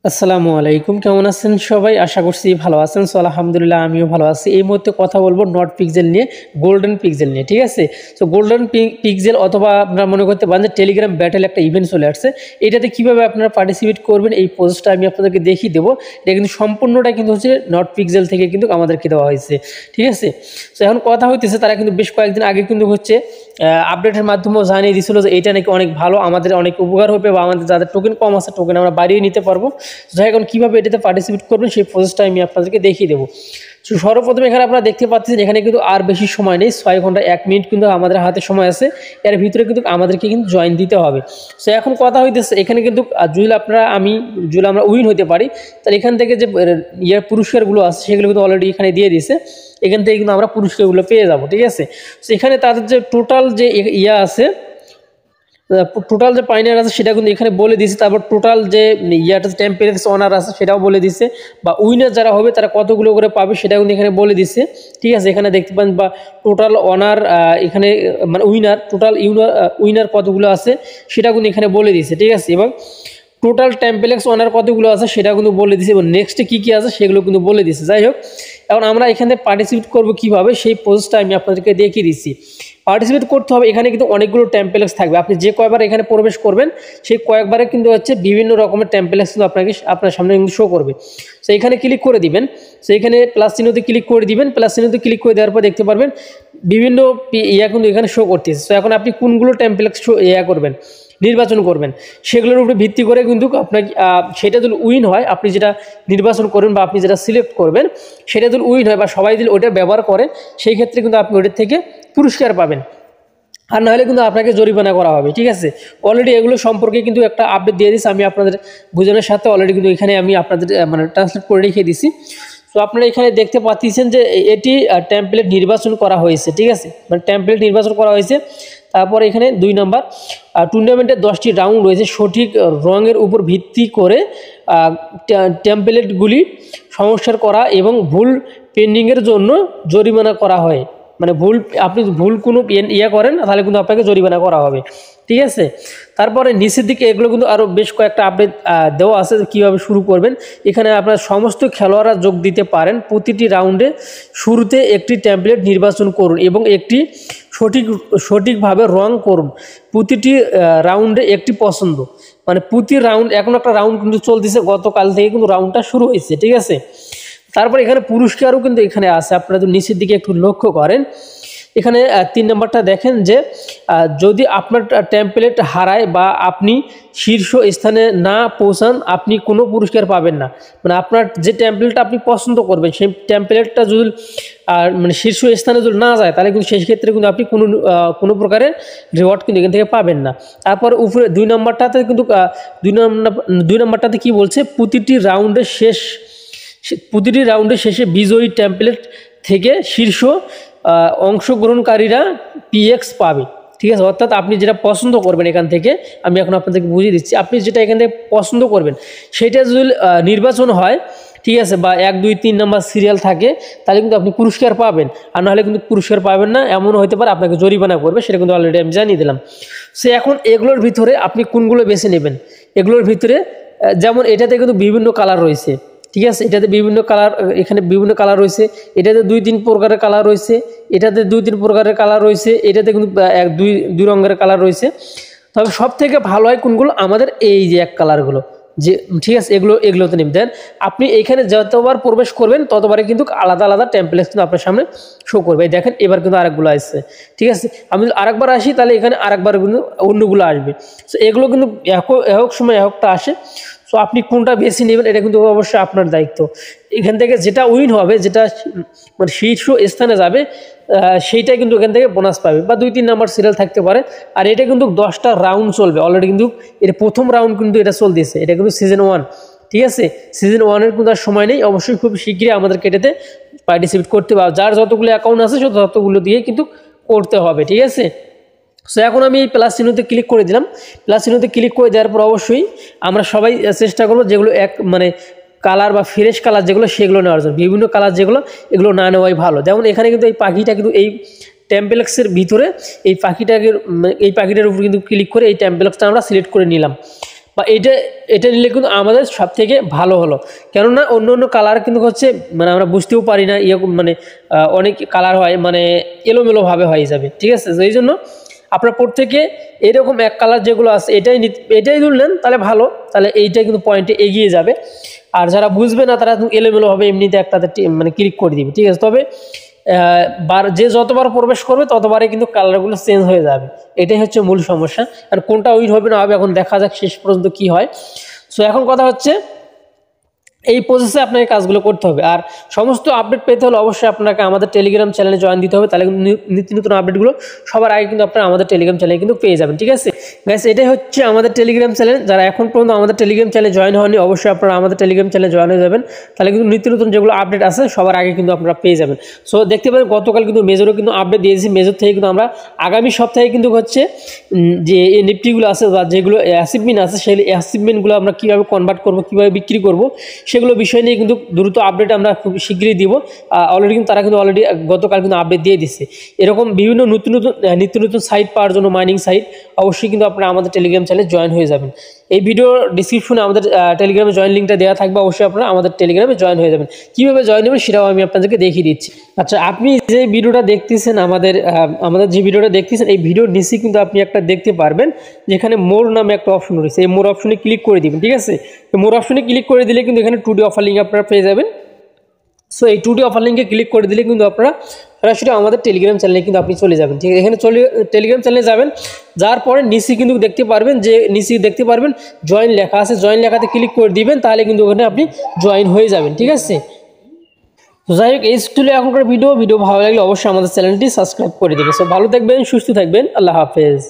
আসসালামু আলাইকুম, কেমন আছেন সবাই? আশা করছি ভালো আছেন। সো আলহামদুলিল্লাহ আমিও ভালো আছি। এই মুহূর্তে কথা বলবো নট পিক্সেল নিয়ে, গোল্ডেন পিক্সেল নিয়ে, ঠিক আছে? সো গোল্ডেন পিক্সেল অথবা আপনারা মনে করতে পারেন যে টেলিগ্রাম ব্যাটেল একটা ইভেন্ট চলে আসছে। এটাতে কীভাবে আপনারা পার্টিসিপেট করবেন এই প্রসেসটা আমি আপনাদেরকে দেখিয়ে দেবো। এটা কিন্তু সম্পূর্ণটা কিন্তু হচ্ছে নট পিক্সেল থেকে কিন্তু আমাদেরকে দেওয়া হয়েছে, ঠিক আছে? সো এখন কথা হইতেছে তারা কিন্তু বেশ কয়েকদিন আগে কিন্তু হচ্ছে আপডেটের মাধ্যমেও জানিয়ে দিয়েছিল যে এইটা নাকি অনেক ভালো, আমাদের অনেক উপকার হবে বা আমাদের যাদের টোকেন কম আছে টোকেন আমরা বাড়িয়ে নিতে পারবো। তো এখন কীভাবে এটাতে পার্টিসিপেট করবেন সেই প্রসেসটা আমি আপনাদেরকে দেখিয়ে দেবো। তো সর্বপ্রথম এখানে আপনারা দেখতে পাচ্ছেন এখানে কিন্তু আর বেশি সময় নেই, 6 ঘন্টা 1 মিনিট কিন্তু আমাদের হাতে সময় আছে। এর ভিতরে কিন্তু আমাদেরকে কিন্তু জয়েন দিতে হবে। সো এখন কথা হইতেছে এখানে কিন্তু যদি আমরা উইন হতে পারি, তাহলে এখান থেকে যে পুরস্কারগুলো আছে সেগুলো কিন্তু অলরেডি এখানে দিয়ে দিয়েছে। এখান থেকে কিন্তু আমরা পুরস্কারগুলো পেয়ে যাব, ঠিক আছে? সো এখানে তাদের যে টোটাল যে আছে, টোটাল যে পাইনার আছে সেটা কিন্তু এখানে বলে দিয়েছে। তারপর টোটাল যে টেম্পারেক্স অনার আছে সেটাও বলে দিচ্ছে, বা উইনার যারা হবে তারা কতগুলো করে পাবে সেটা কিন্তু এখানে বলে দিচ্ছে, ঠিক আছে? এখানে দেখতে পান বা টোটাল অনার এখানে মানে উইনার কতগুলো আছে সেটা কিন্তু এখানে বলে দিচ্ছে, ঠিক আছে? এবং টোটাল টেম্পেলেক্স অনার কতগুলো আছে সেটা কিন্তু বলে দিচ্ছে, এবং নেক্সটে কী কী আছে সেগুলো কিন্তু বলে দিচ্ছে। যাই হোক, এখন আমরা এখানে পার্টিসিপেট করবো কীভাবে সেই প্রসেসটা আমি আপনাদেরকে দেখিয়ে দিচ্ছি। পার্টিসিপেট করতে হবে, এখানে কিন্তু অনেকগুলো টেম্পেলেক্স থাকবে। আপনি যে কয়বার এখানে প্রবেশ করবেন সেই কয়েকবারে কিন্তু হচ্ছে বিভিন্ন রকমের টেম্পেলেক্স কিন্তু আপনার সামনে কিন্তু শো করবে। সো এখানে ক্লিক করে দিবেন। সো এখানে প্লাস চিহ্নতে ক্লিক করে দিবেন। প্লাস চিহ্নতে ক্লিক করে দেওয়ার পর দেখতে পারবেন বিভিন্ন কিন্তু এখানে শো করতেছে। সো এখন আপনি কোনগুলো টেম্পেলেক্স করবেন, নির্বাচন করবেন, সেগুলোর উপরে ভিত্তি করে কিন্তু আপনাকে সেটা যদি উইন হয়, আপনি যেটা নির্বাচন করবেন বা আপনি যেটা সিলেক্ট করবেন সেটা যদি উইন হয় বা সবাই যদি ওটা ব্যবহার করে, সেই ক্ষেত্রে কিন্তু আপনি ওটার থেকে পুরস্কার পাবেন, আর নাহলে কিন্তু আপনাকে জরিমানা করা হবে, ঠিক আছে? অলরেডি এগুলো সম্পর্কে কিন্তু একটা আপডেট দিয়ে দিচ্ছি আমি আপনাদের বোঝানোর সাথে। অলরেডি কিন্তু এখানে আমি আপনাদের ট্রান্সলেট করে রেখে দিছি। তো আপনারা এখানে দেখতে পাচ্ছেন যে এটি টেমপ্লেট নির্বাচন করা হয়েছে, ঠিক আছে? মানে টেমপ্লেট নির্বাচন করা হয়েছে। তারপর এখানে 2 নম্বর, টুর্নামেন্টের 10টি রাউন্ড রয়েছে। সঠিক রঙের উপর ভিত্তি করে টেমপ্লেটগুলি সংস্কার করা এবং ভুল পেন্ডিংয়ের জন্য জরিমানা করা হয়। মানে আপনি ভুল কোনো করেন তাহলে কিন্তু আপনাকে জরিমানা করা হবে, ঠিক আছে? তারপরে নিচের দিকে এগুলো কিন্তু আরও বেশ কয়েকটা আপডেট দেওয়া আছে কীভাবে শুরু করবেন। এখানে আপনার সমস্ত খেলোয়াড়রা যোগ দিতে পারেন। প্রতিটি রাউন্ডে শুরুতে একটি টেমপ্লেট নির্বাচন করুন এবং একটি সঠিকভাবে রং করুন। প্রতিটি রাউন্ডে একটি পছন্দ, মানে প্রতি রাউন্ড, এখন একটা রাউন্ড কিন্তু চলতেছে, গতকাল থেকে কিন্তু রাউন্ডটা শুরু হয়েছে, ঠিক আছে? তারপর এখানে পুরস্কারও কিন্তু এখানে আছে। আপনারা যদি নিচের দিকে একটু লক্ষ্য করেন, এখানে 3 নম্বরটা দেখেন যে যদি আপনার টেমপ্লেট হারায় বা আপনি শীর্ষ স্থানে না পৌঁছান, আপনি কোনো পুরস্কার পাবেন না। মানে আপনার যে টেমপ্লেটটা আপনি পছন্দ করবেন সেই টেমপ্লেটটা যদি মানে শীর্ষ স্থানে যদি না যায়, তাহলে কিন্তু সেই ক্ষেত্রে কিন্তু আপনি কোনো প্রকারের রিওয়ার্ড কিন্তু এখান থেকে পাবেন না। তারপর উপরে 2 নম্বরটাতে কিন্তু 2 নম্বরটাতে কী বলছে, প্রতিটি রাউন্ডের শেষে বিজয়ী টেমপ্লেট থেকে শীর্ষ অংশগ্রহণকারীরা পিএক্স পাবে, ঠিক আছে? অর্থাৎ আপনি যেটা পছন্দ করবেন এখান থেকে, আমি এখন আপনাদেরকে বুঝিয়ে দিচ্ছি, আপনি যেটা এখান থেকে পছন্দ করবেন সেটা যদি নির্বাচন হয়, ঠিক আছে, বা 1, 2, 3 নম্বর সিরিয়াল থাকে, তাহলে কিন্তু আপনি পুরস্কার পাবেন, আর নাহলে কিন্তু পুরস্কার পাবেন না। এমন হতে পারে আপনাকে জরিমানা করবে, সেটা কিন্তু অলরেডি আমি জানিয়ে দিলাম। সো এখন এগুলোর ভিতরে আপনি কোনগুলো বেছে নেবেন। এগুলোর ভিতরে যেমন এটাতে কিন্তু বিভিন্ন কালার রয়েছে, ঠিক আছে? এটাতে বিভিন্ন কালার, এখানে বিভিন্ন কালার রয়েছে। এটাতে 2-3 প্রকারের কালার রয়েছে, এটাতে 2-3 প্রকারের কালার রয়েছে, এটাতে কিন্তু 1-2 রঙের কালার রয়েছে। তবে সব থেকে ভালো হয় কোনগুলো, আমাদের এই যে এক কালারগুলো, যে, ঠিক আছে, এগুলোতে দেন। আপনি এখানে যতবার প্রবেশ করবেন ততবারে কিন্তু আলাদা আলাদা টেমপ্লেট কিন্তু আপনার সামনে শো করবে। দেখেন এবার কিন্তু আরেকগুলো আসছে, ঠিক আছে? আমি যদি আরেকবার আসি তাহলে এখানে আরেকবার কিন্তু অন্যগুলো আসবে। সো এগুলো কিন্তু একক সময় এককটা আসে। সো আপনি কোনটা বেছে নেবেন এটা কিন্তু অবশ্যই আপনার দায়িত্ব। এখান থেকে যেটা উইন হবে, যেটা মানে শীর্ষ স্থানে যাবে, সেইটাই কিন্তু এখান থেকে বোনাস পাবে, বা 2-3 নাম্বার সিরিয়াল থাকতে পারে। আর এটা কিন্তু 10টা রাউন্ড চলবে। অলরেডি কিন্তু এর প্রথম রাউন্ড কিন্তু এটা চলতেছে, এটা কিন্তু সিজন 1, ঠিক আছে? সিজন 1-এর কিন্তু আর সময় নেই। অবশ্যই খুব শীঘ্রই আমাদেরকে এটাতে পার্টিসিপেট করতে হবে। যার যতগুলো অ্যাকাউন্ট আছে ততগুলো দিয়ে কিন্তু করতে হবে, ঠিক আছে? সো এখন আমি এই প্লাস চিহ্নতে ক্লিক করে দিলাম। প্লাস চিহ্নতে ক্লিক করে দেওয়ার পর অবশ্যই আমরা সবাই চেষ্টা করবো যেগুলো মানে কালার বা ফ্রেশ কালার যেগুলো, সেগুলো নেওয়ার জন্য। বিভিন্ন কালার যেগুলো, এগুলো না নেওয়াই ভালো। যেমন এখানে কিন্তু এই পাখিটা কিন্তু এই টেমপ্লেক্সের ভিতরে এই পাখিটার উপর কিন্তু ক্লিক করে এই টেমপ্লেক্সটা আমরা সিলেক্ট করে নিলাম। বা এটা নিলে কিন্তু আমাদের সব থেকে ভালো হলো। কেননা অন্য অন্য কালার কিন্তু হচ্ছে মানে আমরা বুঝতেও পারি না, মানে অনেক কালার হয় মানে এলোমেলোভাবে হয়ে যাবে, ঠিক আছে। তো এই জন্য আপনার প্রত্যেকে এরকম এক কালার যেগুলো আছে এটাই ধরলেন তাহলে ভালো, তাহলে এইটা কিন্তু পয়েন্টে এগিয়ে যাবে। আর যারা বুঝবে না তারা এলোমেলোভাবে এমনিতে একটাতে মানে ক্লিক করে দিবে, ঠিক আছে। তবে যে যতবার প্রবেশ করবে ততবারই কিন্তু কালারগুলো চেঞ্জ হয়ে যাবে, এটাই হচ্ছে মূল সমস্যা। আর কোনটা উইন হবে না হবে এখন দেখা যাক শেষ পর্যন্ত কি হয়। সো এখন কথা হচ্ছে এই প্রসেসে আপনাকে কাজগুলো করতে হবে। আর সমস্ত আপডেট পেতে হলে অবশ্যই আপনাকে আমাদের টেলিগ্রাম চ্যানেলে জয়েন দিতে হবে, তাহলে কিন্তু নিত্য নতুন আপডেটগুলো সবার আগে কিন্তু আপনারা আমাদের টেলিগ্রাম চ্যানেলে কিন্তু পেয়ে যাবেন, ঠিক আছে গাইস। এটাই হচ্ছে আমাদের টেলিগ্রাম চ্যানেল। যারা এখন পর্যন্ত আমাদের টেলিগ্রাম চ্যানেলে জয়েন হয়নি অবশ্যই আপনারা আমাদের টেলিগ্রাম চ্যানেলে জয়েন হয়ে যাবেন, তাহলে কিন্তু নিত্য নতুন যেগুলো আপডেট আছে সবার আগে কিন্তু আপনারা পেয়ে যাবেন। সো দেখতে পাবেন গতকাল কিন্তু মেজরও কিন্তু আপডেট দিয়েছি, মেজর থেকে কিন্তু আমরা আগামী সপ্তাহে কিন্তু হচ্ছে যে এই নিফটিগুলো আছে বা যেগুলো অ্যাচিভমেন্ট আছে সেই অ্যাচিভমেন্টগুলো আমরা কীভাবে কনভার্ট করবো, কীভাবে বিক্রি করবো, সেগুলো বিষয় নিয়ে কিন্তু দ্রুত আপডেট আমরা খুব শীঘ্রই দিব। অলরেডি কিন্তু তারা কিন্তু অলরেডি গতকাল কিন্তু আপডেট দিয়ে দিচ্ছে। এরকম বিভিন্ন নিত্য নতুন সাইট পাওয়ার জন্য, মাইনিং সাইট, অবশ্যই কিন্তু আপনারা আমাদের টেলিগ্রাম চ্যানেলে জয়েন হয়ে যাবেন। এই ভিডিওর ডিসক্রিপশনে আমাদের টেলিগ্রামে জয়েন লিঙ্কটা দেওয়া থাকবে, অবশ্যই আপনারা আমাদের টেলিগ্রামে জয়েন হয়ে যাবেন। কীভাবে জয়েন হবেন সেটাও আমি আপনাদেরকে দেখিয়ে দিচ্ছি। আচ্ছা, আপনি যে ভিডিওটা দেখতেছেন আমাদের যে ভিডিওটা দেখতেছেন এই ভিডিওর নিচে কিন্তু আপনি একটা দেখতে পারবেন যেখানে মোর নামে একটা অপশন রয়েছে, এই মোর অপশনে ক্লিক করে দিবেন, ঠিক আছে। তো মোর অপশনে ক্লিক করে দিলে কিন্তু এখানে 2D অফার লিঙ্ক আপনারা পেয়ে যাবেন। সো এই 2D অফার লিঙ্কে ক্লিক করে দিলে কিন্তু আপনারা সরাসরি আমাদের টেলিগ্রাম চ্যানেলে কিন্তু আপনি চলে যাবেন, ঠিক আছে। এখানে টেলিগ্রাম চ্যানেলে যাবেন, যার পরে নিচে কিন্তু দেখতে পারবেন জয়েন লেখা আছে, জয়েন লেখাতে ক্লিক করে দিবেন, তাহলে কিন্তু ওখানে আপনি জয়েন হয়ে যাবেন, ঠিক আছে। তো যাই হোক, এই ছিল এখনকার ভিডিও ভালো লাগলে অবশ্যই আমাদের চ্যানেলটি সাবস্ক্রাইব করে দেবেন। সো ভালো থাকবেন, সুস্থ থাকবেন, আল্লাহ হাফেজ।